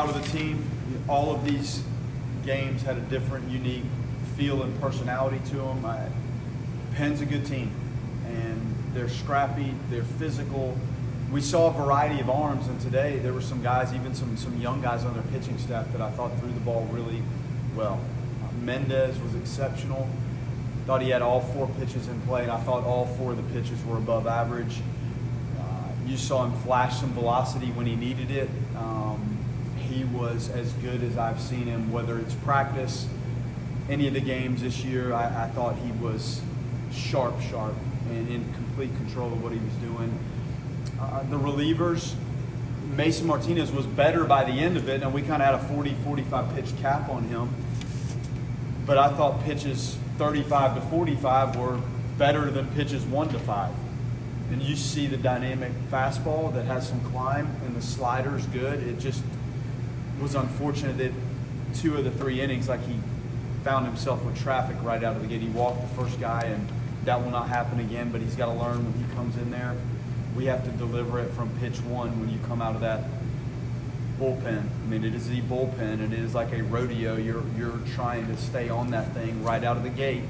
proud of the team. All of these games had a different, unique feel and personality to them. Penn's a good team, and they're scrappy, they're physical. We saw a variety of arms, and today there were some guys, even some young guys on their pitching staff that I thought threw the ball really well. Mendez was exceptional. Thought he had all 4 pitches in play, and I thought all 4 of the pitches were above average. You saw him flash some velocity when he needed it. He was as good as I've seen him, whether it's practice, any of the games this year. I thought he was sharp, and in complete control of what he was doing. The relievers, Mason Martinez was better by the end of it, and we kind of had a 40-45 pitch cap on him. But I thought pitches 35 to 45 were better than pitches 1 to 5. And you see the dynamic fastball that has some climb, and the slider's good. It just was unfortunate that 2 of the 3 innings, like he found himself with traffic right out of the gate. He walked the first guy, and that will not happen again, but he's got to learn when he comes in there. We have to deliver it from pitch 1 when you come out of that bullpen. I mean, it is the bullpen. It is like a rodeo. You're trying to stay on that thing right out of the gate.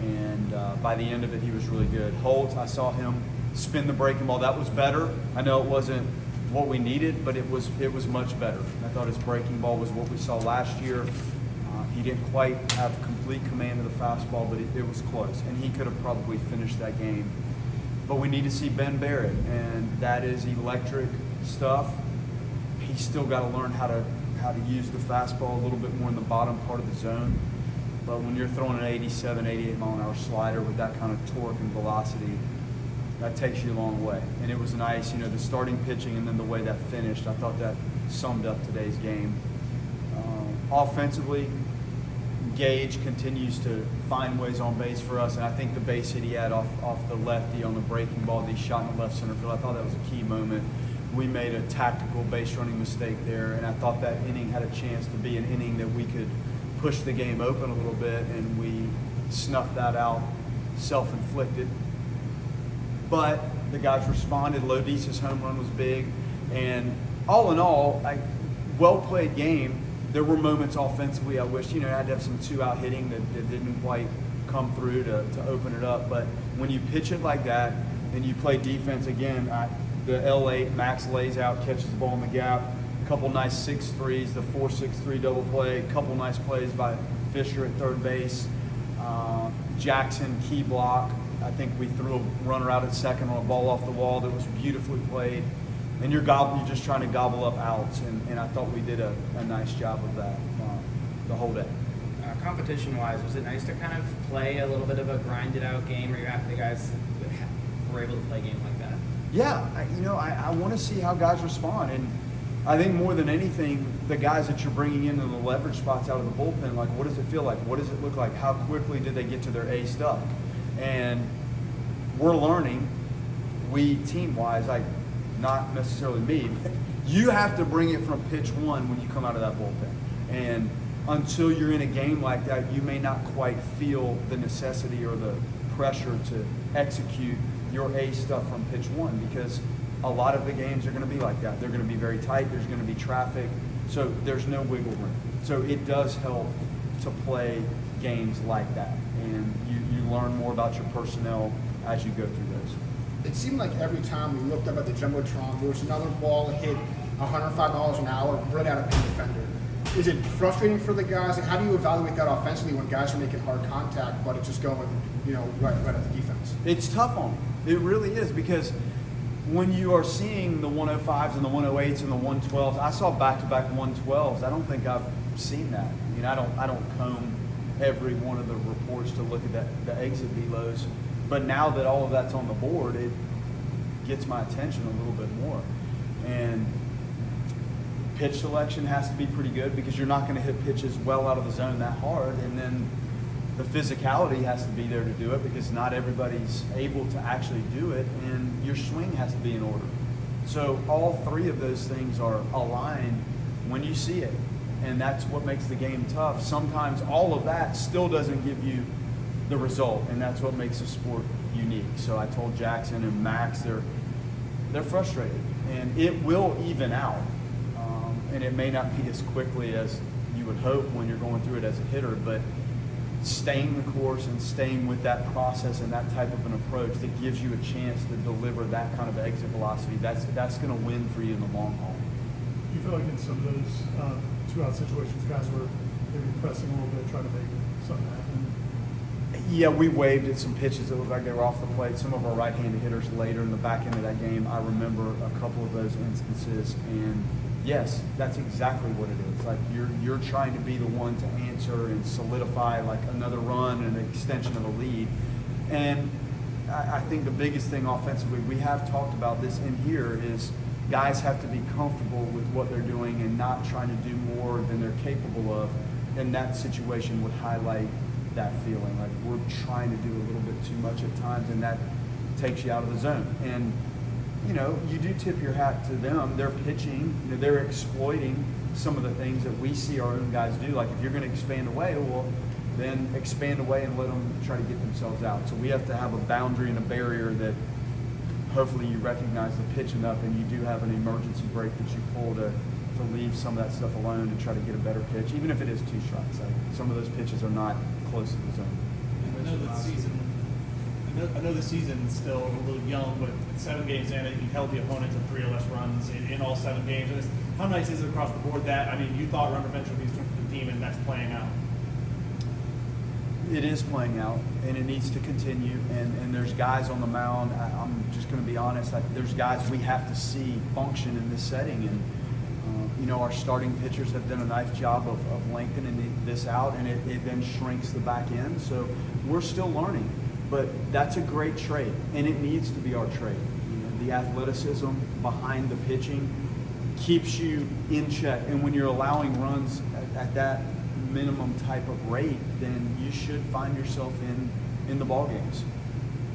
And by the end of it, he was really good. Holt, I saw him spin the breaking ball. That was better. I know it wasn't what we needed, but it was much better. I thought his breaking ball was what we saw last year. He didn't quite have complete command of the fastball, but it was close. And he could have probably finished that game. But we need to see Ben Barrett, and that is electric stuff. He's still got to learn how to use the fastball a little bit more in the bottom part of the zone. But when you're throwing an 87, 88 mile an hour slider with that kind of torque and velocity, that takes you a long way. And it was nice, the starting pitching and then the way that finished. I thought that summed up today's game. Offensively, Gage continues to find ways on base for us, and I think the base hit he had off the lefty on the breaking ball that he shot in the left center field, I thought that was a key moment. We made a tactical base running mistake there, and I thought that inning had a chance to be an inning that we could push the game open a little bit, and we snuffed that out, self-inflicted. But the guys responded. Lodice's home run was big, and all in all, well-played game. There were moments offensively I wish, I had to have some 2-out hitting that didn't quite come through to open it up. But when you pitch it like that and you play defense again, the L8, Max lays out, catches the ball in the gap, a couple nice 6-3s, the 4-6-3 double play, a couple nice plays by Fisher at third base. Jackson, key block. I think we threw a runner out at second on a ball off the wall that was beautifully played. And you're just trying to gobble up outs, and I thought we did a nice job of that the whole day. Competition-wise, was it nice to kind of play a little bit of a grinded-out game where you're happy the guys were able to play a game like that? Yeah, I want to see how guys respond, and I think more than anything, the guys that you're bringing in the leverage spots out of the bullpen, like what does it feel like? What does it look like? How quickly did they get to their A stuff? And we're learning, we team-wise, not necessarily me, but you have to bring it from pitch 1 when you come out of that bullpen. And until you're in a game like that, you may not quite feel the necessity or the pressure to execute your A stuff from pitch 1, because a lot of the games are going to be like that. They're going to be very tight. There's going to be traffic. So there's no wiggle room. So it does help to play games like that. And you learn more about your personnel as you go through those. It seemed like every time we looked up at the Jumbotron, there was another ball that hit 105 miles an hour right out of the defender. Is it frustrating for the guys? How do you evaluate that offensively when guys are making hard contact, but it's just going, right at the defense? It's tough on them. It really is, because when you are seeing the 105s and the 108s and the 112s, I saw back-to-back 112s. I don't think I've seen that. I don't comb every one of the reports to look at the exit velos. But now that all of that's on the board, it gets my attention a little bit more. And pitch selection has to be pretty good, because you're not going to hit pitches well out of the zone that hard. And then the physicality has to be there to do it, because not everybody's able to actually do it. And your swing has to be in order. So all 3 of those things are aligned when you see it. And that's what makes the game tough. Sometimes all of that still doesn't give you the result, and that's what makes the sport unique. So I told Jackson and Max, they're frustrated, and it will even out. and it may not be as quickly as you would hope when you're going through it as a hitter, but staying the course and staying with that process and that type of an approach that gives you a chance to deliver that kind of exit velocity, that's going to win for you in the long haul. Do you feel like in some of those two-out situations, guys were maybe pressing a little bit, trying to make something happen? Yeah, we waved at some pitches that looked like they were off the plate. Some of our right-handed hitters later in the back end of that game, I remember a couple of those instances, and yes, that's exactly what it is. Like you're trying to be the one to answer and solidify like another run and an extension of a lead. And I think the biggest thing offensively, we have talked about this in here, is guys have to be comfortable with what they're doing and not trying to do more than they're capable of. And that situation would highlight that feeling like we're trying to do a little bit too much at times, and that takes you out of the zone. And you know, you do tip your hat to them. They're pitching, you know, they're exploiting some of the things that we see our own guys do. Like if you're going to expand away, well, then expand away and let them try to get themselves out. So we have to have a boundary and a barrier that hopefully you recognize the pitch enough, and you do have an emergency break that you pull to leave some of that stuff alone and try to get a better pitch, even if it is 2 strikes. Like some of those pitches are not close to the zone. I know that season. I know the season's still a little young, but 7 games in, you held the opponent to 3 or less runs in all 7 games. And how nice is it across the board that, I mean, you thought run prevention would be strength of the team, and that's playing out? It is playing out, and it needs to continue. And there's guys on the mound. I'm just going to be honest. There's guys we have to see function in this setting, and you know, our starting pitchers have done a nice job of lengthening this out, and it then shrinks the back end. So we're still learning. But that's a great trait, and it needs to be our trait. You know, the athleticism behind the pitching keeps you in check, and when you're allowing runs at that minimum type of rate, then you should find yourself in the ball games.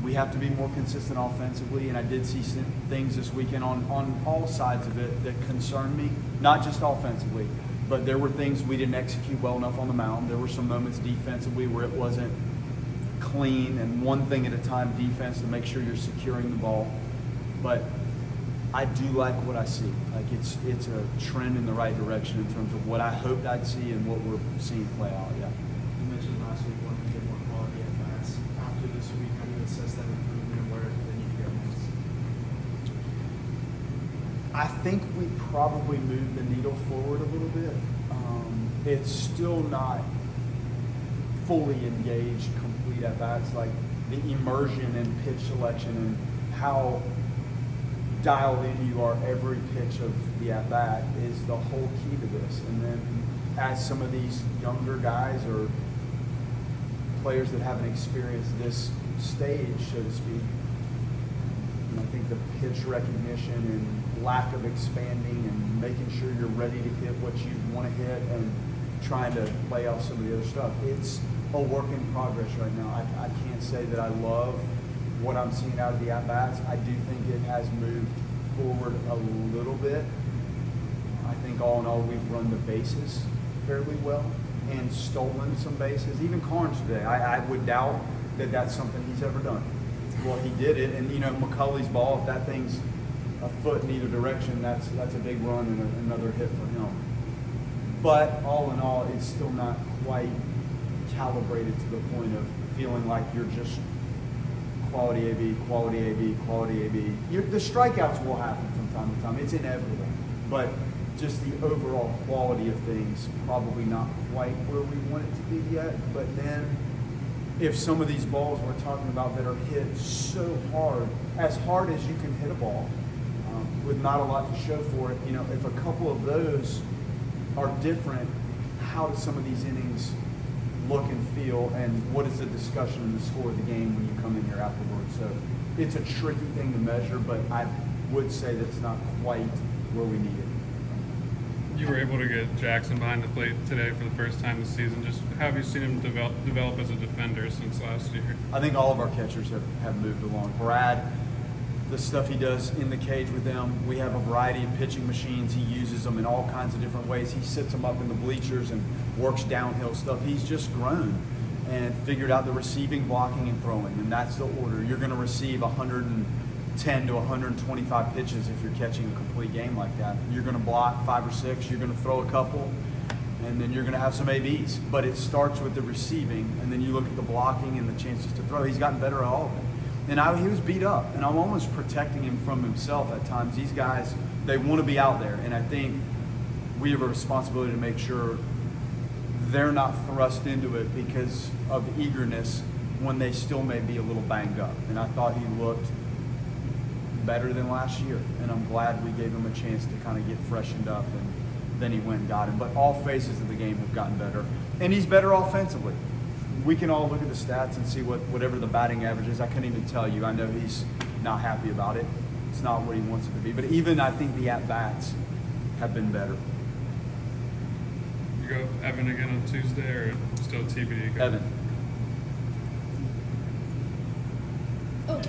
We have to be more consistent offensively, and I did see some things this weekend on all sides of it that concerned me, not just offensively, but there were things we didn't execute well enough on the mound. There were some moments defensively where it wasn't clean and one thing at a time defense to make sure you're securing the ball. But I do like what I see. Like it's a trend in the right direction in terms of what I hoped I'd see and what we're seeing play out. Yeah. You mentioned last week wanting to get more quality at bats. After this week, how do you assess that improvement and where they need to go next? I think we probably moved the needle forward a little bit. It's still not fully engaged, complete at bats. Like the immersion in pitch selection and how dialed in you are every pitch of the at bat is the whole key to this. And then as some of these younger guys or players that haven't experienced this stage, so to speak, I think the pitch recognition and lack of expanding and making sure you're ready to hit what you want to hit and trying to play off some of the other stuff. It's a work in progress right now. I can't say that I love what I'm seeing out of the at-bats. I do think it has moved forward a little bit. I think all in all, we've run the bases fairly well and stolen some bases. Even Carnes today, I would doubt that that's something he's ever done. Well, he did it, and you know, McCulley's ball, if that thing's a foot in either direction, that's a big run and another hit for him. But all in all, it's still not quite calibrated to the point of feeling like you're just quality AB, quality AB, quality AB. The strikeouts will happen from time to time. It's inevitable. But just the overall quality of things, probably not quite where we want it to be yet. But then if some of these balls we're talking about that are hit so hard as you can hit a ball, with not a lot to show for it, you know, if a couple of those are different, how do some of these innings look and feel, and what is the discussion and the score of the game when you come in here afterwards? So it's a tricky thing to measure, but I would say that it's not quite where we need it. You were able to get Jackson behind the plate today for the first time this season. Just how have you seen him develop as a defender since last year? I think all of our catchers have moved along. Brad, the stuff he does in the cage with them, we have a variety of pitching machines. He uses them in all kinds of different ways. He sits them up in the bleachers and works downhill stuff. He's just grown and figured out the receiving, blocking, and throwing, and that's the order. You're going to receive 100 10 to 125 pitches if you're catching a complete game like that. You're going to block 5 or 6, you're going to throw a couple, and then you're going to have some ABs. But it starts with the receiving, and then you look at the blocking and the chances to throw. He's gotten better at all of it. And he was beat up, and I'm almost protecting him from himself at times. These guys, they want to be out there, and I think we have a responsibility to make sure they're not thrust into it because of eagerness when they still may be a little banged up. And I thought he looked better than last year, and I'm glad we gave him a chance to kind of get freshened up, and then he went and got him. But all phases of the game have gotten better, and he's better offensively. We can all look at the stats and see whatever the batting average is. I couldn't even tell you. I know he's not happy about it. It's not what he wants it to be. But even I think the at-bats have been better. You go Evan again on Tuesday, or still TBD? Evan. Oh,